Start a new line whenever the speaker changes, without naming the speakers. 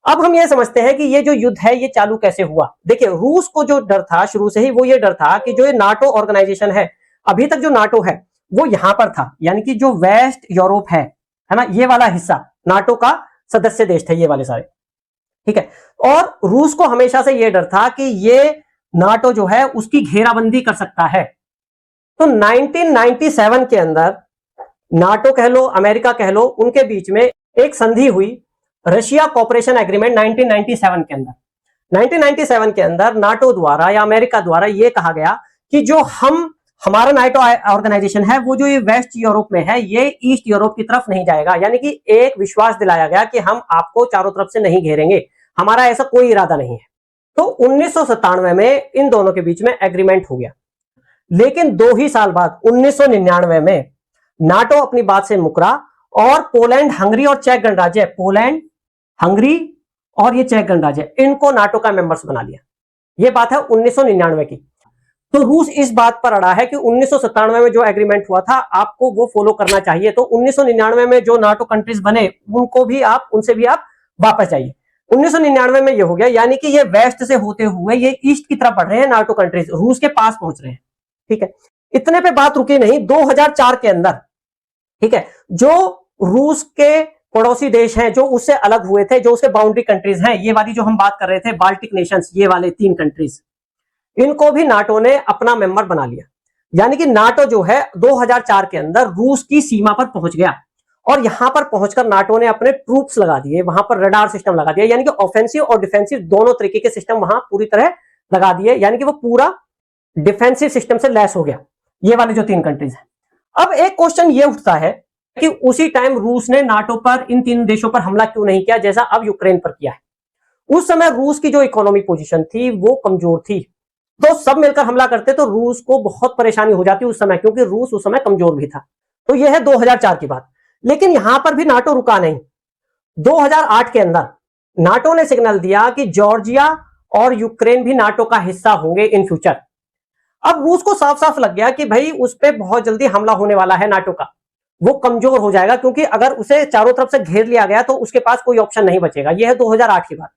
अब हम ये समझते हैं कि ये जो युद्ध है ये चालू कैसे हुआ। देखिए, रूस को जो डर था शुरू से ही, वो ये डर था कि जो ये नाटो ऑर्गेनाइजेशन है, अभी तक जो नाटो है वो यहां पर था, यानी कि जो वेस्ट यूरोप है ना, ये वाला हिस्सा नाटो का सदस्य देश थे ये वाले सारे, ठीक है। और रूस को हमेशा से ये डर था कि ये नाटो जो है उसकी घेराबंदी कर सकता है। तो 1997 के अंदर नाटो कह लो, अमेरिका कह लो, उनके बीच में एक संधि हुई, रशिया कॉपरेशन एग्रीमेंट 1997 के अंदर। 1997 के अंदर नाटो द्वारा या अमेरिका द्वारा यह कहा गया कि जो हमारा नाटो ऑर्गेनाइजेशन है वो जो ये वेस्ट यूरोप में है, ये ईस्ट यूरोप की तरफ नहीं जाएगा, यानी कि एक विश्वास दिलाया गया कि हम आपको चारों तरफ से नहीं घेरेंगे, हमारा ऐसा कोई इरादा नहीं है। तो 1997 में इन दोनों के बीच में एग्रीमेंट हो गया। लेकिन 2 ही साल बाद 1999 में नाटो अपनी बात से मुकरा और पोलैंड, हंगरी और चेक गणराज्य, पोलैंड, हंगरी और ये चेक गणराज्य, इनको नाटो का मेंबर्स बना लिया। ये बात है 1999 की। तो रूस इस बात पर अड़ा है कि 1997 में जो एग्रीमेंट हुआ था आपको वो फॉलो करना चाहिए। तो 1999 में जो नाटो कंट्रीज बने उनको भी आप, उनसे भी आप वापस जाइए। 1999 में ये हो गया, यानी कि ये वेस्ट से होते हुए ये ईस्ट की तरफ बढ़ रहे हैं, नाटो कंट्रीज रूस के पास पहुंच रहे हैं, ठीक है। इतने पे बात रुकी नहीं, 2004 के अंदर, ठीक है, जो रूस के पड़ोसी देश हैं, जो उससे अलग हुए थे, जो उसके बाउंड्री कंट्रीज हैं, ये वाली जो हम बात कर रहे थे बाल्टिक नेशंस, ये वाले 3 कंट्रीज, इनको भी नाटो ने अपना मेंबर बना लिया। यानी कि नाटो जो है 2004 के अंदर रूस की सीमा पर पहुंच गया और यहां पर पहुंचकर नाटो ने अपने ट्रूप्स लगा दिए, वहां पर रडार सिस्टम लगा दिया, यानी कि ऑफेंसिव और डिफेंसिव दोनों तरीके के सिस्टम वहां पूरी तरह लगा दिए, यानी कि वो पूरा डिफेंसिव सिस्टम से लैस हो गया, ये वाले जो 3 कंट्रीज हैं। अब एक क्वेश्चन ये उठता है कि उसी टाइम रूस ने नाटो पर, इन 3 देशों पर हमला क्यों नहीं किया जैसा अब यूक्रेन पर किया है। उस समय रूस की जो इकोनॉमिक पोजीशन थी वो कमजोर थी, तो सब मिलकर हमला करते तो रूस को बहुत परेशानी हो जाती उस समय, क्योंकि रूस उस समय कमजोर भी था। तो यह है 2004 की बात। लेकिन यहां पर भी नाटो रुका नहीं। 2008 के अंदर नाटो ने सिग्नल दिया कि जॉर्जिया और यूक्रेन भी नाटो का हिस्सा होंगे इन फ्यूचर। अब रूस को साफ साफ लग गया कि भाई उस पर बहुत जल्दी हमला होने वाला है नाटो का, वो कमजोर हो जाएगा, क्योंकि अगर उसे चारों तरफ से घेर लिया गया तो उसके पास कोई ऑप्शन नहीं बचेगा। यह है 2008 की बात।